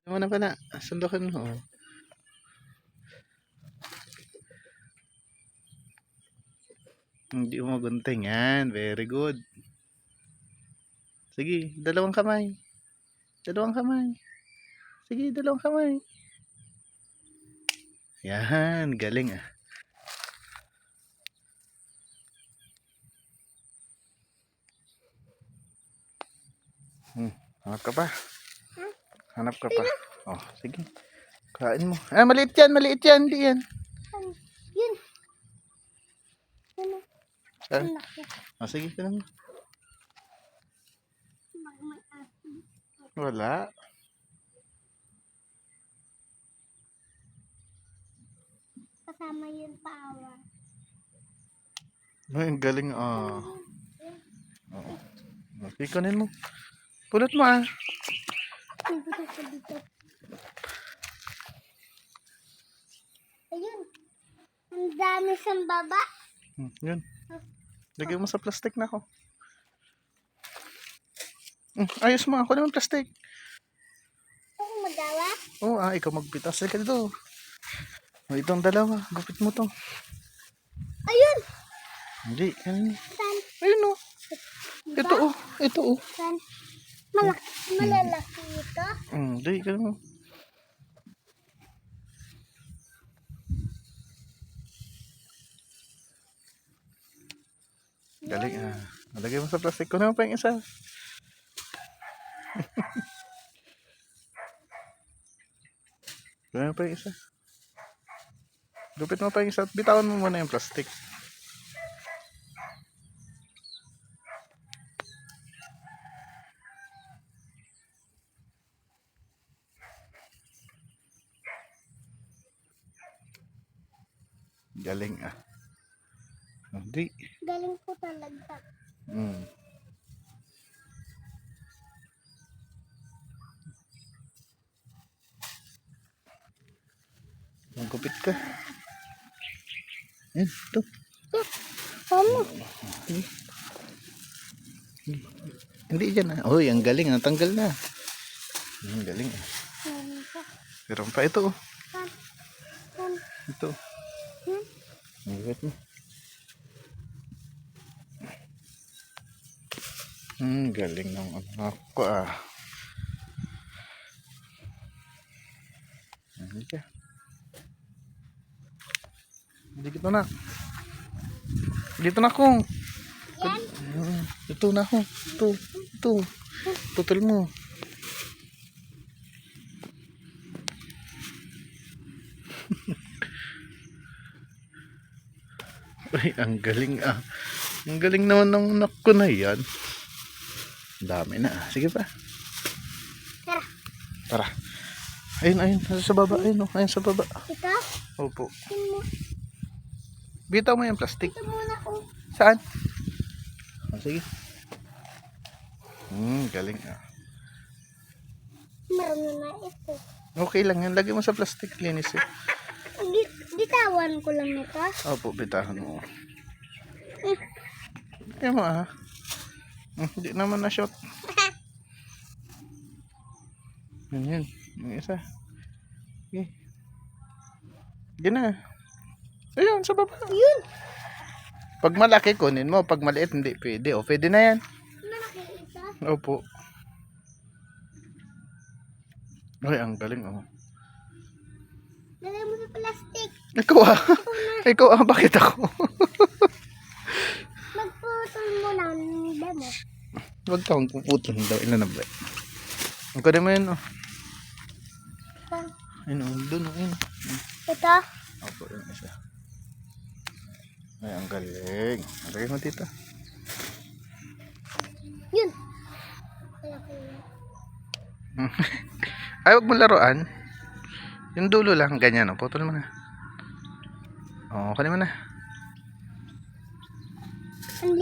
Ano na pala? Sundukin mo. Oh. Hindi mo magunting yan. Very good. Sige, dalawang kamay. Dalawang kamay. Sige, dalawang kamay. Yan, galing ah. Hanap ka pa. Hanap ka pa. Oh, sige. Kain mo. Ah, maliit yan, maliit yan. Hindi yan. Yun. Ah, oh, sige, kain mo. Wala. Kasama yung power. Ay, ang galing ah. Oo. Okay, kunin mo. Pulot mo ah. Ayun. Ang dami sa baba. Yun. Lagay mo sa plastic na ako. Ayos mo. Ako naman plastic. Ako magawa. Oo, ikaw magpitas. Sige dito. O, itong dalawa. Gupit mo to. Ayun. Hindi. Yan. Saan? Ayun o. Diba? Ito o. Ito o. Saan? Malalaki ito. Hindi. Ganun. Galing ah. Lagay mo sa plastic ko naman pa yung isa. Gawin mo pa yung isa. Gupit mo pa yung isa. Bitawan mo muna yung plastic. Galing ah. Hindi. Galing ko talaga. Magupit ka. Yan. Ito. Ano? Hindi dyan ah. Uy, ang galing. Natanggal na. Ang galing ah. Pero pa ito oh. Saan? Ito. Ang gupit mo. Galing ng anak ko ah. Hindi ka. Dito na. Dito na ako. Ito na ako. Ito. Putol mo. Ay, ang galing ah. Ang galing naman ng anak ko na yan. Dami na. Sige pa. Tara. Tara. Ayun. Sa baba. Ayun sa baba. Ito? Opo. Ito Bitaw mo yung plastic. muna ko. Saan? Sige. Galing ah. Marami na ito. Okay lang yan. Lagay mo sa plastic. Linis eh. Bitawan ko lang ito. Opo, bitahan mo. Kaya mo ah. Hindi naman na shot. Yan. Yung isa. Okay. Yan na. Ayun, sa baba. Yun. Pag malaki, kunin mo. Pag maliit, hindi pwede. O, pwede na yan. Malaki ito. Opo. Ay, ang galing oh. Lagay mo sa plastic. Ikaw ah. Ikaw ah, bakit ako? Magputol mo ng demo. Huwag kang puputol daw. Ilan na ba? Ang kunin mo yun oh. Saan? Ayun oh, dun oh. Ayun. Ito? Opo, yung isa. Ay, ang galing. Ang galing mo dito. Yun. Ay, huwag mo laruan. Yung dulo lang, ganyan. O, putol mo na. O, kunin mo na. Ang